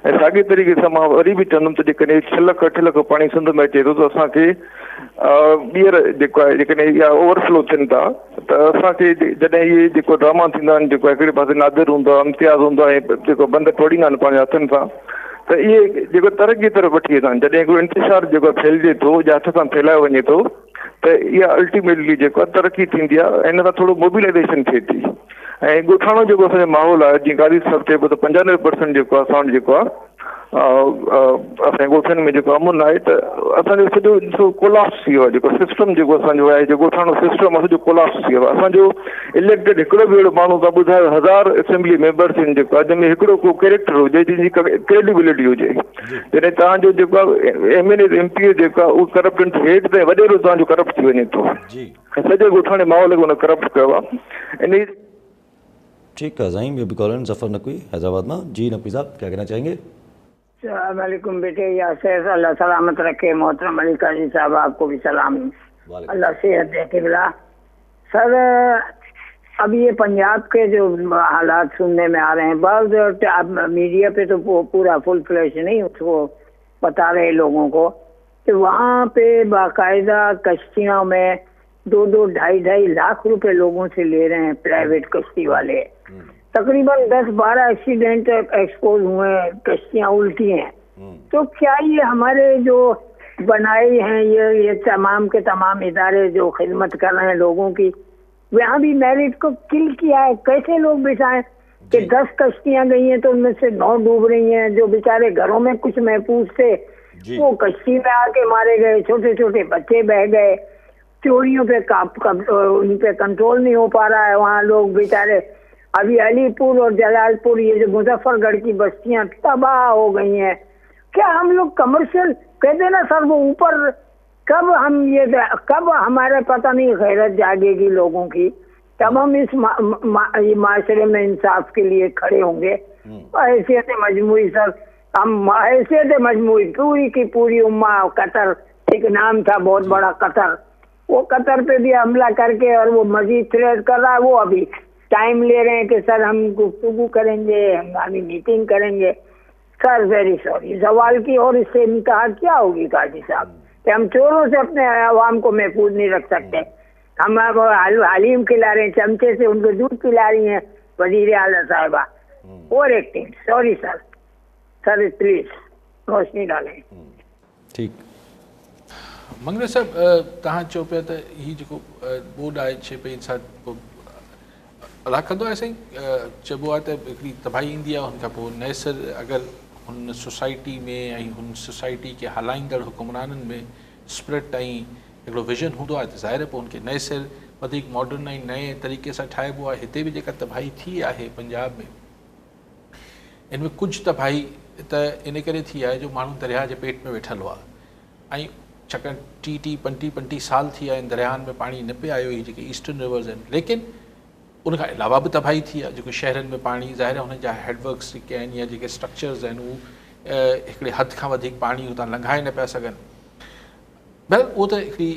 ऐं साॻिए तरीक़े सां मां वरी बि चवंदुमि त जेकॾहिं 6 लख 8 लख पाणी सिंध में अचे थो, त असांखे ॿीहर जेको आहे जेकॾहिं इहा ओवरफ्लो थियनि था, त असांखे जॾहिं इहे जेको ड्रामा थींदा आहिनि, जेको हिकिड़े पासे नादिर हूंदो आहे, इम्तियाज़ हूंदो आहे, जेको बंद टोड़ींदा आहिनि पंहिंजे हथनि सां, त इहे जेको तरक़ी तरफ़ वठी वेंदा आहिनि। जॾहिं हिकिड़ो इंतिशार जेको फैलिजे थो, या हथ सां फैलायो वञे थो, त इहा अल्टीमेटली जेको आहे तरक़ी थींदी आहे। इन सां थोरो मोबिलाइज़ेशन थिए थी, ऐं ॻोठाणो जेको असांजो माहौल आहे, जीअं कादी साहिबु चए पियो त 95% जेको आहे साउंड जेको आहे असांजे ॻोठनि में जेको अमुन आहे, त असांजो सॼो ॾिसो कोलाप्स थी वियो आहे। जेको सिस्टम जेको असांजो आहे, जेको ॻोठाणो सिस्टम आहे, सॼो कोलाप्स थी वियो आहे। असांजो इलेक्टेड हिकिड़ो बि अहिड़ो माण्हू तव्हां ॿुधायो 1000 असेंबली मेंबर्स आहिनि, जेको आहे जंहिंमें हिकिड़ो को कैरेक्टर हुजे जंहिंजी क्रेडिबिलिटी हुजे। जॾहिं तव्हांजो जेको आहे MLA MP जेको आहे उहो करप्ट हेठि ताईं वॾेरो तव्हांजो करप्ट थी वञे थो, ऐं सॼे ॻोठाणे माहौल खे उन करप्ट कयो आहे। इन ठीक है साईं, ॿियो बि कॉल सफ़र नकवी हैदराबाद में। जी नकवी साहब, क्या कहना चाहेंगे? अस्सलामुअलैकुम बेटे, यासर अल्लाह सलामत रखे। मोहतरम अली काजी साहब, आपको भी सलाम, अल्लाह सेहत दे किबला। सर, अब ये पंजाब के जो हालात सुनने में आ रहे हैं, बहुत मीडिया पे तो पूरा फुल फ्लैश नहीं उसको बता रहे लोगों को, कि वहाँ पे बाकायदा कश्तियों में 2-2, 2.5 लाख रुपए लोगों से ले रहे हैं प्राइवेट कश्ती वाले। तकरीबन 10-12 एक्सीडेंट एक्सपोज हुए हैं, कश्तियाँ उल्टी हैं। तो क्या ये हमारे जो बनाए हैं ये तमाम के तमाम इदारे जो खिदमत कर रहे हैं लोगों की, वहाँ भी मेरिट को किल किया है? कैसे लोग बिठाएं कि 10 कश्तियाँ गई हैं तो उनमें से 9 डूब रही हैं। जो बेचारे घरों में कुछ महफूज थे वो कश्ती में आके मारे गए, छोटे छोटे बच्चे बह गए, चोरियों पे उन पे कंट्रोल नहीं हो पा रहा है। वहाँ लोग बेचारे, अभी अलीपुर और जलालपुर, ये जो मुजफ्फरगढ़ की बस्तियां तबाह हो गई हैं। क्या हम लोग कमर्शियल कहते ना सर, वो ऊपर कब हमारे पता नहीं गैरत जागेगी लोगों की, तब हम इस माशरे में इंसाफ के लिए खड़े होंगे। हैसियत मजमूई सर, हम हैसियत मजमूई पूरी की पूरी उम्मा, कतर एक नाम था बहुत बड़ा कतर, वो कतर पे भी हमला करके और वो मजीद थ्रेट कर रहा है। वो अभी टाइम ले रहे हैं कि सर हम गुफ्तगू करेंगे, हंगामी मीटिंग करेंगे। सर वेरी सॉरी, सवाल की और इससे इंतहा क्या होगी काजी साहब, कि हम चोरों से अपने आवाम को महफूज नहीं रख सकते। हम अब हलीम खिला रहे हैं, चमचे से उनको दूध पिला रही हैं वजीर आला साहिबा। और acting, sorry sir, sir please रोशनी डालें। ठीक मंगरे साहब, तव्हां चओ पिया त हीअ जेको बोर्ड आहे 6 पे इंसान अदा कंदो आहे साईं, चइबो आहे त हिकिड़ी तबाही ईंदी आहे, हुन खां पोइ नए सिर अगरि हुन सोसाइटी में ऐं हुन सोसाइटी खे हलाईंदड़ हुकुमराननि में स्पिरिट ऐं हिकिड़ो विज़न हूंदो आहे, त ज़ाहिर आहे पोइ हुनखे नए सिर वधीक मॉडर्न ऐं नए तरीक़े सां ठाहिबो आहे। हिते बि जेका तबाही थी आहे पंजाब में, इन में कुझु तबाही त इन करे थी आहे जो माण्हू दरिया जे पेट में वेठल हुआ, ऐं छाकाणि 30-35 साल थी विया आहिनि दरियाहनि में पाणी न पियो आयो, ही जेके ईस्टर्न रिवर्स आहिनि। लेकिन उन खां अलावा बि तबाही थी आहे, जेको शहरनि में पाणी ज़ाहिर आहे हुन जा हेडवर्क्स जेके आहिनि या जेके स्ट्रक्चर्स आहिनि उहे हिकिड़े हद खां वधीक पाणी उतां लंघाए न पिया सघनि। बहर उहो त हिकिड़ी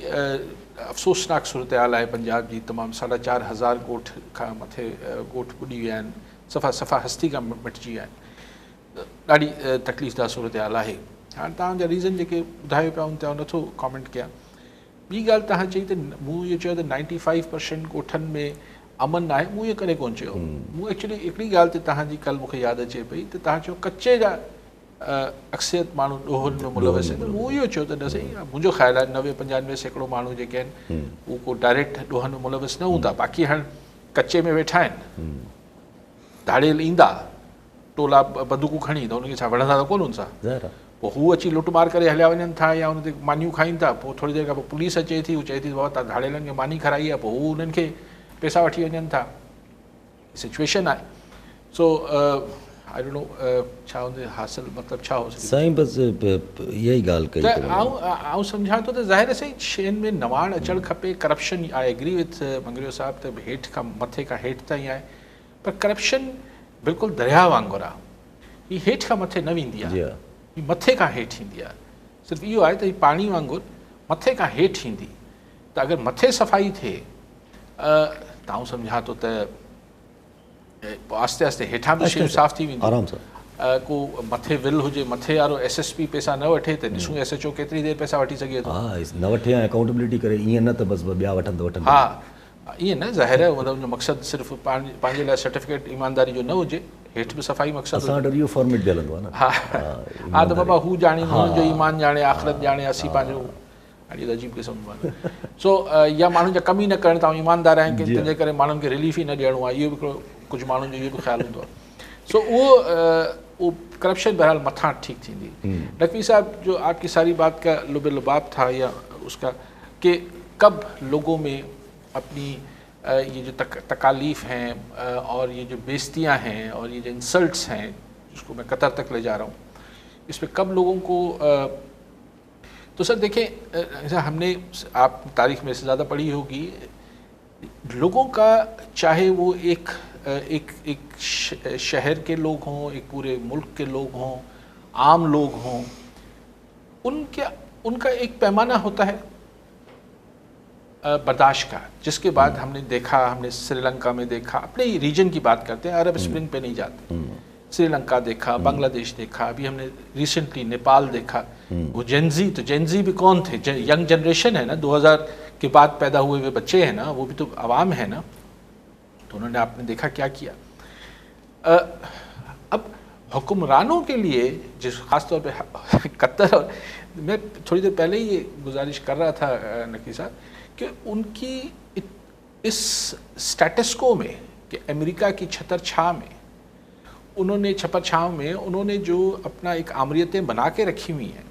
अफ़सोसनाक सूरत हाल आहे पंजाब जी। तमामु 4,500 ॻोठ खां मथे ॻोठ ॿुॾी विया आहिनि, सफ़ा हस्ती खां मिटिजी विया आहिनि। ॾाढी तकलीफ़दार सूरत हाल आहे। हाणे तव्हांजा रीज़न जेके ॿुधायो पिया उन ते नथो कॉमेंट कयां। ॿी ॻाल्हि तव्हां चई त मूं इहो चयो त 95% ॻोठनि में अमन आहे, मूं इहो कॾहिं कोन चयो। मूं एक्चुअली हिकिड़ी ॻाल्हि ते तव्हांजी कल्ह मूंखे यादि अचे पई त तव्हां चयो कचे जा अक्सरियत माण्हू ॾोहनि में मुलविस आहिनि। मूं इहो चयो त न सही, मुंहिंजो ख़्यालु आहे 90-95% माण्हू जेके आहिनि उहे को डायरेक्ट ॾोहनि में मुलविस न हूंदा। बाक़ी हाणे कचे में वेठा आहिनि, धाड़ियल ईंदा टोला बंदूकूं खणी, त उनखे छा वणंदा त कोन हुन सां, पोइ हू अची लुटमार करे हलिया वञनि था या हुन ते मानियूं खाइनि था। पोइ थोरी देरि खां पोइ पुलिस अचे थी, हू चए थी बाबा तव्हां धाड़ियलनि खे मानी खाराई आहे, पोइ हू उन्हनि खे पैसा वठी वञनि था। सिचुएशन आहे। सो आई डोंट नो छा हुन हासिल मतिलबु छा हो सके साईं। बसि इहा ई ॻाल्हि कई त आउं सम्झां थो त ज़ाहिर सही शयुनि में नवाण अचणु खपे। Corruption, I agree with Mangrio साहिबु त हेठि खां मथे खां हेठि ताईं आहे, पर करप्शन बिल्कुलु दरिया वांगुरु आहे। हीअ हेठि खां मथे न वेंदी आहे, हीअ मथे खां हेठि ईंदी आहे। सिर्फ़ु इहो आहे त हीअ पाणी वांगुरु मथे खां हेठि ईंदी। त अगरि मथे सफ़ाई थिए त आउं सम्झां थो त आस्ते आस्ते हेठां बि शयूं साफ़ थी वेंदियूं आराम सां। को मथे विल हुजे, मथे वारो SSP पैसा न वठे त ॾिसूं SHO केतिरी देरि पैसा वठी सघे थो। न वठे ऐं अकाउंटेबिलिटी करे, ईअं न त बसि ॿिया वठनि। हा, ईअं न, ज़ाहिर आहे हुनजो मक़सदु सिर्फ़ु पंहिंजे लाइ सर्टिफिकेट ईमानदारी जो न हुजे, हेठि बि सफ़ाई मक़सदु। असां वटि इहो फॉर्मेट बि हलंदो आहे न। हा त बाबा हू ॼाणे, हुननि जो ईमान ॼाणे, आख़िरत ॼाणे, असीं पंहिंजो ॾाढी अजीब क़िस्म जो आहे। सो या माण्हुनि जा कम ई न करणु, तव्हां ईमानदार आहिनि की तंहिंजे करे माण्हुनि खे रिलीफ ई न ॾियणो आहे, इहो बि हिकिड़ो कुझु माण्हुनि जो इहो बि ख़्यालु हूंदो आहे। सो उहो करप्शन बहरहाल मथां ठीक थींदी। नकवी साहब, जो आपकी सारी बात का लुब लुबाब था या उसका कि कब लोगों में अपनी ये जो तकालीफ हैं और ये जो बेइज्जतियाँ हैं और ये जो इंसल्ट्स हैं, जिसको मैं कतर तक ले जा रहा हूँ, इस पर कब लोगों को तो सर देखें, हमने आप तारीख़ में से ज़्यादा पढ़ी होगी, लोगों का चाहे वो एक शहर के लोग हों, एक पूरे मुल्क के लोग हों, आम लोग हों, उनका एक पैमाना होता है बर्दाश्त का, जिसके बाद हमने देखा, हमने श्रीलंका में देखा, अपने रीजन की बात करते हैं, अरब स्प्रिंग पे नहीं जाते, श्रीलंका देखा, बांग्लादेश देखा, अभी हमने रिसेंटली नेपाल देखा। वो जेनजी, तो जेनजी भी कौन थे? यंग जनरेशन है ना, 2000 के बाद पैदा हुए हुए बच्चे हैं ना, वो भी तो आवाम है ना, तो उन्होंने आपने देखा क्या किया। अब हुक्मरानों के लिए, जिस ख़ास तौर पे कतर, और मैं थोड़ी देर पहले ही ये गुजारिश कर रहा था नकवी साहब कि उनकी इस स्टेटस को में कि अमेरिका की छतर छाँव में उन्होंने जो अपना एक आमरीतें बना के रखी हुई हैं,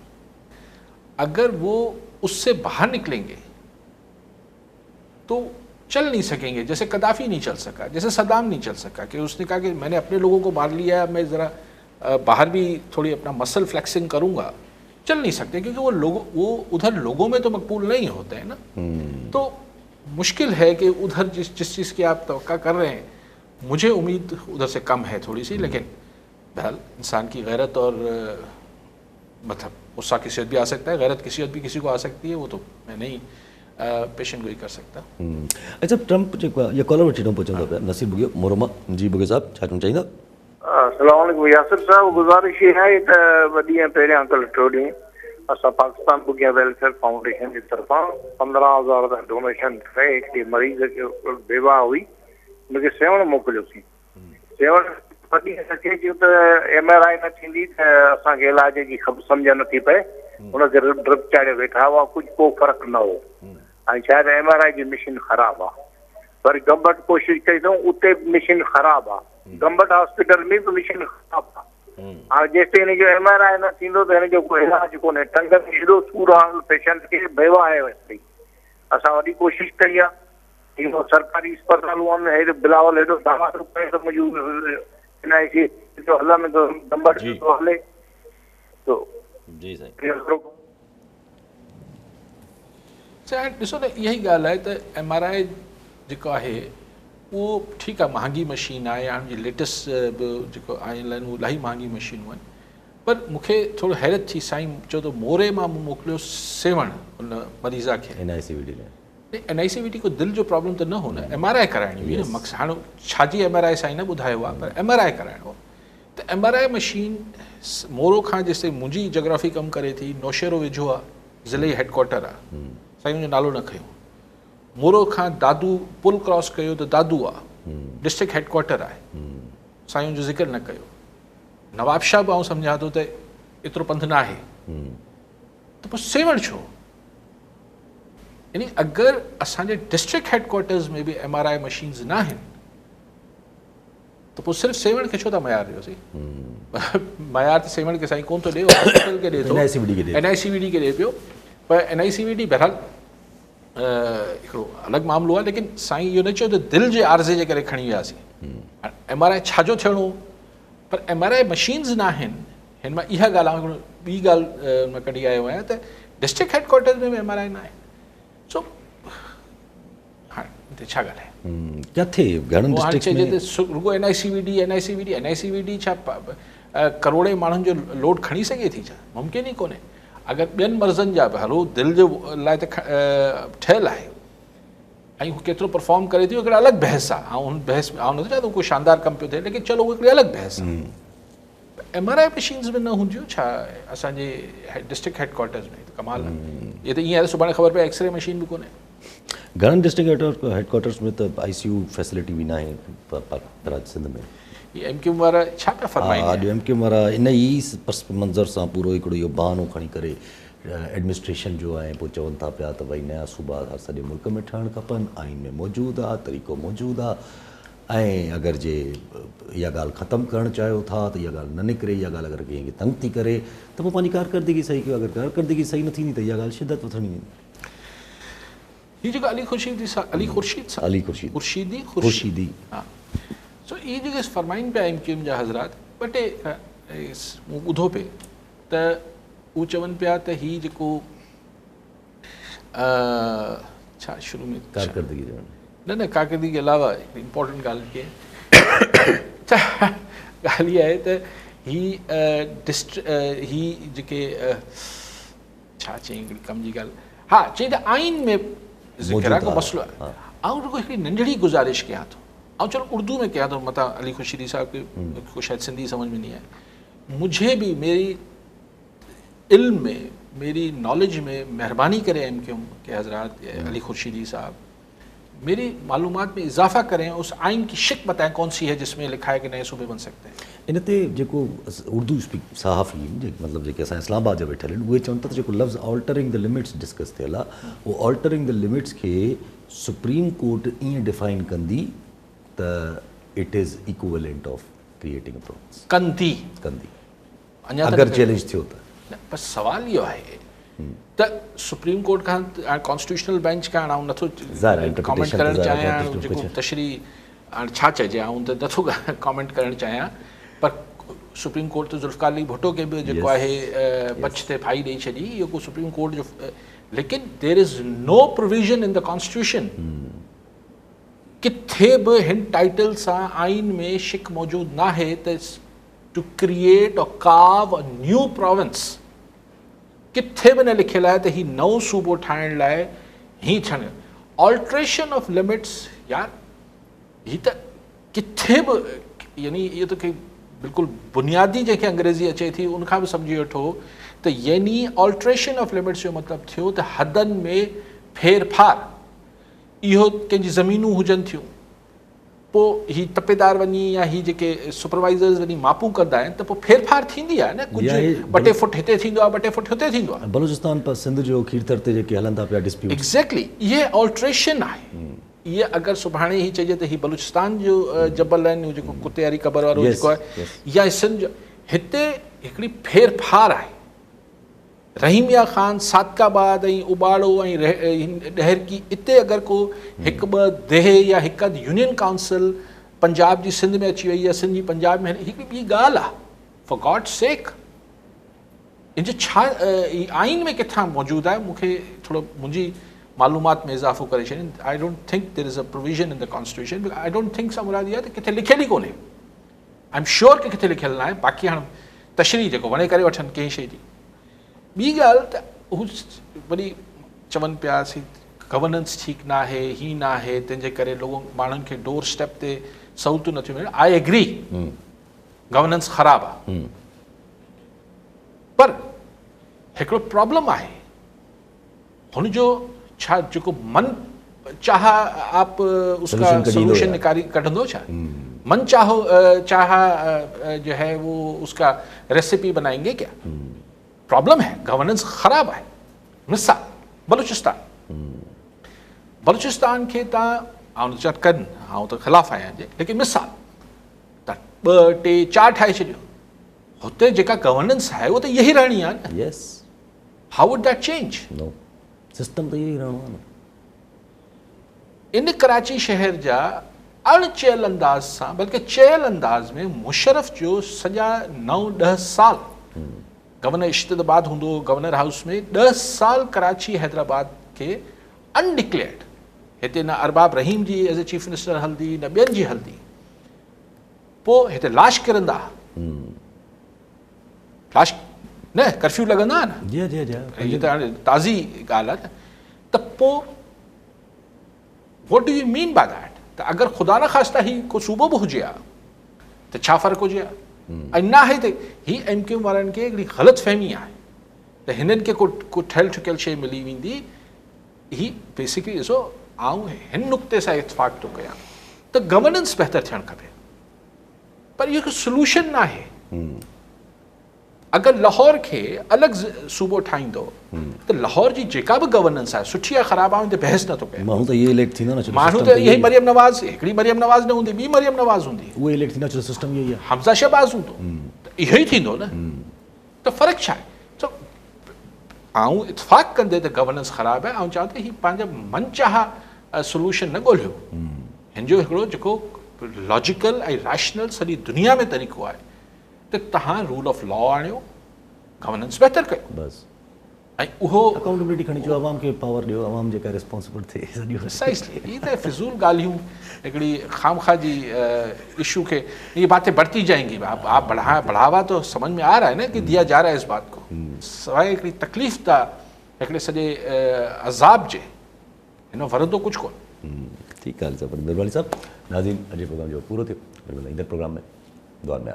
अगर वो उससे बाहर निकलेंगे तो चल नहीं सकेंगे। जैसे कदाफ़ी नहीं चल सका, जैसे सद्दाम नहीं चल सका, कि उसने कहा कि मैंने अपने लोगों को मार लिया है, मैं ज़रा बाहर भी थोड़ी अपना मसल फ्लेक्सिंग करूँगा। चल नहीं सकते, क्योंकि वो उधर लोगों में तो मकबूल नहीं होते हैं ना। तो मुश्किल है कि उधर जिस चीज़ की आप तवक्का कर रहे हैं, मुझे उम्मीद उधर से कम है थोड़ी सी, लेकिन बहरहाल इंसान की गैरत और मतलब गुस्सा किसी वक्त भी आ सकता है, गैरत किसी वक्त भी किसी को आ सकती है, वो तो मैं नहीं पेशन गोई कर सकता। अच्छा, ट्रंप जो ये कॉलर वठी थो पुछंदो पिया, नसीब बुगियो मोरमा जी बुगियो साहब, छा चवणु चाहींदा? अस्सलाम वालेकुम यासिर साहब, गुज़ारिश ये है त ॿ ॾींहं पहिरियां कल टियों ॾींहुं असां पाकिस्तान बुगिया वेलफेयर फाउंडेशन जी तरफ़ां 15,000 का डोनेशन करे हिकिड़ी मरीज़ खे बेवा हुई, उनखे सेवण मोकिलियोसीं। सेवण वॾी सचे जो त MRI न थींदी त असांखे इलाज जी सम्झ नथी पए, उनखे ड्रिप चाढ़े वेठा हुआ, कुझु को फ़र्क़ु न हो, ऐं शायदि MRI जी मशीन ख़राबु आहे। वरी गंबट कोशिशि कई अथऊं, उते मशीन ख़राबु आहे, गंबट हॉस्पिटल में बि मशीन ख़राबु आहे। हाणे जेसिताईं हिन जो MRI न थींदो त हिन जो कोई इलाजु कोन्हे। टंग में हेॾो सूरु आहे पेशेंट खे, बेवा आहे वैसे। असां वॾी कोशिशि कई आहे, इहो सरकारी अस्पतालूं आहिनि, हेॾो बिलावल हेॾो दावा थो पए त मुंहिंजो NIC जो हलनि थो, गंबट थो हले तो जी साईं। ॾिसो न, इहा ई ॻाल्हि आहे त MRI जेको आहे उहो ठीकु आहे, महांगी मशीन आहे, हाणे जी लेटेस्ट बि जेको आयल आहिनि उहे इलाही महांगी मशीनूं आहिनि, पर मूंखे थोरो हैरत थी, साईं चयो त मोरे मां मूं मोकिलियो सेवण उन मरीज़ा खे, NICVD को दिलि जो प्रॉब्लम त न हो न, MRI कराइणी हुई न, मक़सदु हाणे छाजी MRI साईं न ॿुधायो आहे, पर MRI कराइणो हो, त MRI मशीन मोरो खां जेसिताईं मुंहिंजी जोग्राफी कमु करे थी, नौशेरो वेझो आहे, ज़िले हेडक्वार्टर आहे, साईं मुंहिंजो नालो न खयो, मोरो खां दादू पुल क्रॉस कयो त दादू आहे, डिस्ट्रिक्ट हेडक्वार्टर आहे, साईं जो ज़िक्र न कयो, नवाबशाह बि आउं सम्झां थो त एतिरो पंधु न आहे, त पोइ सेवण छो? यानी अगरि असांजे डिस्ट्रिक्ट हेडक्वार्टर्स में बि MRI मशीन्स न आहिनि त पोइ सिर्फ़ु सेवण खे छो था मयार ॾियोसीं? मयार त सेवण खे साईं कोन थो ॾिए, हॉस्पिटल खे ॾिए थो, NICVD खे ॾिए पियो, पर NICVD बहरहाल हिकिड़ो अलॻि मामिलो आहे, लेकिन साईं इहो न चयो त दिलि जे आर्ज़े जे करे खणी वियासीं, MRI छाजो थियणो, पर MRI मशीन्स न आहिनि, हिन मां इहा ॻाल्हि हिकिड़ो ॿी ॻाल्हि मां कढी आयो आहियां त डिस्ट्रिक्ट हेडक्वार्टर्स में बि MRI न आहे, सो हाणे हिते छा ॻाल्हाए किथे घणनि डिस्ट्रिक्ट में रुगो NICVD छा करोड़े माण्हुनि जो लोड खणी सघे थी छा? मुमकिन ई कोन्हे। अगरि ॿियनि मर्ज़नि जा बि हलो दिलि जो लाइ त ठहियलु आहे ऐं हू केतिरो परफॉर्म करे थी हिकिड़ा अलॻि बहस आहे, ऐं हुन बहस में आउं नथो चाहियां त कोई शानदार कमु पियो थिए, लेकिन चलो उहा हिकिड़ी अलॻि बहस आहे। MRI मशीन्स बि न हूंदियूं छा असांजे डिस्ट्रिक्ट हेडक्वार्टर्स में? त कमाल आहे, इहे त ईअं आहे सुभाणे ख़बर पए एक्सरे मशीन बि कोन्हे। घणनि डिस्ट्रिक्ट हेडक्वार्टर्स में त ICU फैसिलिटी बि न आहे पर सिंध में। MQM वारा छा पिया फरमाइनि? MQM वारा इन ई पस मंज़र सां पूरो हिकिड़ो इहो बहानो खणी करे एडमिनिस्ट्रेशन जो आहे, पोइ चवनि था पिया त भई नया सूबा सॼे मुल्क में ठहणु खपनि, आइन में मौजूदु आहे, तरीक़ो मौजूदु आहे, ऐं अगरि जे इहा ॻाल्हि ख़तमु करणु चाहियो था त इहा ॻाल्हि न निकिरे, इहा ॻाल्हि अगरि कंहिंखे तंग थी करे त पोइ पंहिंजी कारकर्दगी सही कयो, अगरि कारकर्दगी सही न थींदी त इहा ॻाल्हि शिदत वठणी वेंदी। हीअ जेका ख़ुर्शीदी हा, सो इहे जेके फरमाइनि पिया MQM जा हज़रात, ॿ टे मूं ॿुधो पिए त उहे चवनि पिया त हीअ जेको छा शुरू में कारकर्दगी न कारकर्दगी के अलावा हिकिड़ी इम्पोर्टेंट ॻाल्हि कीअं ॻाल्हि इहा आहे त ही जेके छा चई हिकिड़ी कम जी ॻाल्हि, हा चई त आइन में ज़िक्र आहे को मसइलो आहे। ऐं रुगो हिकिड़ी नंढड़ी गुज़ारिश कयां थो, ऐं चलो उर्दू में कयां थो, मता अली खुर्शीदी साहब के शायद सिंधी समझ में नहीं आए, मुझे भी मेरी इल्म में, मेरी नॉलेज में मेहरबानी करें MQM के हज़रात अली खुर्शीदी साहब, मेरी मालूमात में इजाफा करें, उस आइन की शिक बताएं कौन सी है जिसमें लिखा है कि नए सूबे बन सकते हैं। इन ते जेको उर्दू स्पीक सहाफ़ी मतिलबु जेके असां इस्लामाबाद जा वेठल आहिनि उहे चवनि था त जेको लफ़्ज़ ऑल्टरिंग द लिमिट्स डिस्कस थियल आहे, उहो ऑल्टरिंग द लिमिट्स खे सुप्रीम कोर्ट ईअं डिफाइन कंदी त it is equivalent of creating a province कंदी अगरि चैलेंज थियो त। बस सवाल इहो आहे त सुप्रीम कोर्ट खां कॉन्स्टिट्यूशनल बेंच खां हाणे नथो कॉमेंट करणु चाहियां, जेको तशरी हाणे छा चइजे, आऊं त नथो कॉमेंट करणु चाहियां, पर सुप्रीम कोर्ट त ज़ुल्फ़िकार अली भुट्टो खे बि जेको आहे पछ ते फाई ॾेई छॾी, इहो को सुप्रीम कोर्ट जो, लेकिन there is no provision in the constitution, किथे बि हिन टाइटल सां आइन में शिक मौजूदु न आहे त टू क्रिएट और कार्व अ न्यू प्रोविंस, किथे बि न लिखियलु आहे त हीउ नओं सूबो ठाहिण लाइ हीअं थियणु ऑल्ट्रेशन ऑफ लिमिट्स। यार हीअ त किथे बि, यानी इहो त बिल्कुलु बुनियादी जंहिंखे अंग्रेज़ी अचे थी उनखां बि सम्झी वठो त यानी ऑल्ट्रेशन ऑफ लिमिट्स जो मतिलबु थियो त हदनि में फेरफार, इहो कंहिंजी ज़मीनूं हुजनि थियूं, पोइ हीअ तपेदार वञी या हीअ जेके सुपरवाइज़र्स वञी मापूं कंदा आहिनि त पोइ फेरफार थींदी आहे न, कुझु ॿ टे फुट हिते थींदो आहे, ॿ टे फुट हुते थींदो आहे। बलूचिस्तान पर सिंध जो खीरतर ते जेके हलनि था पिया डिस्प्यूट, एग्ज़ैक्टली इहे ऑल्ट्रेशन आहे। इहे अगरि सुभाणे ही चइजे त हीअ बलूचिस्तान जो जबल आहिनि, जेको कुते वारी क़बर वारो जेको आहे, या सिंध जो, हिते हिकिड़ी फेरफार आहे। रहीमिया ख़ान, सादकाबाद ऐं उबाड़ो ऐं ॾहरकी, इते अगरि को हिकु ॿ देह या हिकु अधु यूनियन काउंसिल पंजाब जी सिंध में अची वई या सिंध जी पंजाब में, हिकिड़ी ॿी ॻाल्हि आहे, फॉर गॉड सेक इन जो छा आइन में किथां मौजूदु आहे? मूंखे थोरो मुंहिंजी मालूमात में इज़ाफ़ो करे छॾनि. I don't think there is a provision in the constitution. I don't think सां मुराद इहा त किथे लिखियल ई कोन्हे. आई एम श्योर कि किथे लिखियल न आहे. बाक़ी हाणे तशरीह जेको वणे करे वठनि कंहिं शइ जी. ॿी ॻाल्हि त हू वरी चवनि पिया सी गवर्नेंस ठीकु न आहे, हीअ न आहे, तंहिंजे करे माण्हुनि खे डोर स्टेप ते सहूलियतूं नथियूं मिलनि. आई एग्री गवर्नेंस ख़राबु आहे, पर हिकिड़ो प्रॉब्लम आहे हुनजो छा जेको मन चाह आप उसका सोल्यूशन कढंदो छा. मन चाह जो है वो उसका रेसिपी बनाएंगे क्या. प्रॉब्लम है गवर्नेंस ख़राबु आहे. मिसाल बलूचिस्तान खे तव्हां चट कनि, आउं त ख़िलाफ़ु आहियां जे, लेकिन मिसाल त 2, 3, 4 ठाहे छॾियो. हुते जेका गवर्नेंस आहे उहा त इहा ई रहणी आहे न. Yes. How would that change. No, system त इहो ई रहणो आहे न. इन कराची शहर जा अणचयल अंदाज़ सां, बल्कि चयल अंदाज़ में मुशर्रफ जो सॼा 9-10 साल गवर्नर इश्तिदाबाद हूंदो, गवर्नर हाउस में 10 साल कराची हैदराबाद खे अनडिक्लेयर्ड. हिते न अरबाब रहीम जी एज़ ए चीफ मिनिस्टर हलंदी, न ॿियनि जी हलंदी. पोइ हिते लाश किरंदा, लाश न कर्फ्यू लॻंदा न. हीअ त हाणे ताज़ी ॻाल्हि आहे. त पोइ what do you mean by that. त अगरि ख़ुदा न ख़ास्ता ही को सूबो बि हुजे हा त छा फ़र्क़ु हुजे हा. ऐं न आहे त हीअ MQ वारनि खे हिकिड़ी ग़लति फ़हमी आहे त हिननि खे को ठहियल ठुकियल शइ मिली वेंदी. ही बेसिकली ॾिसो, आउं हिन नुक़्ते सां इतफ़ाक़ थो कयां त गवर्नेंस बहितर थियणु खपे, पर इहो हिकु सोल्यूशन न आहे. अगरि लाहौर खे अलॻि सूबो ठाहींदो त लाहौर जी जेका बि गवर्नेंस आहे सुठी आहे ख़राबु आहे, बहस नथो कयां. माण्हू त इहे इलेक्ट थींदा न. माण्हू त इहे मरियम नवाज़, हिकिड़ी मरियम नवाज़ न हूंदी, ॿी मरियम नवाज़ हूंदी. उहे इलेक्ट थींदा, सिस्टम इहो ई आहे. हमज़ा शहबाज़ हूंदो त इहो ई थींदो न. त फ़र्क़ु छा आहे. आउं इतफ़ाक़ कंदे त गवर्नेंस ख़राबु आहे. ऐं चवां त हीअ पंहिंजा मनचाह सोल्यूशन न ॻोल्हियो. हिन जो हिकिड़ो जेको लॉजिकल ऐं रैशनल सॼी दुनिया में तरीक़ो आहे त तव्हां रूल ऑफ लॉ आणियो, गवर्नेंस बहितर कयो बसि. ऐं उहो अकाउंटेबिलिटी खणी अचो, अवाम खे पावर ॾियो, अवाम जेका रिस्पॉन्सिबल थिए सॼो. प्रिसाइसली. हीअ त फिज़ूल ॻाल्हियूं हिकिड़ी खामखा जी इशू खे ये बातें बढ़ती जाएंगी. आप बढ़ावा तो समझ में आ रहा है ना कि दिया जा रहा है इस बात को. सवाइ हिकिड़ी तकलीफ़ त हिकिड़े सॼे अज़ाब जे हिन वरंदो कुझु कोन. ठीकु आहे. मिरवाली साहब, नाज़रीन, अॼु प्रोग्राम जो पूरो थियो. ईंदड़ प्रोग्राम में दुआ में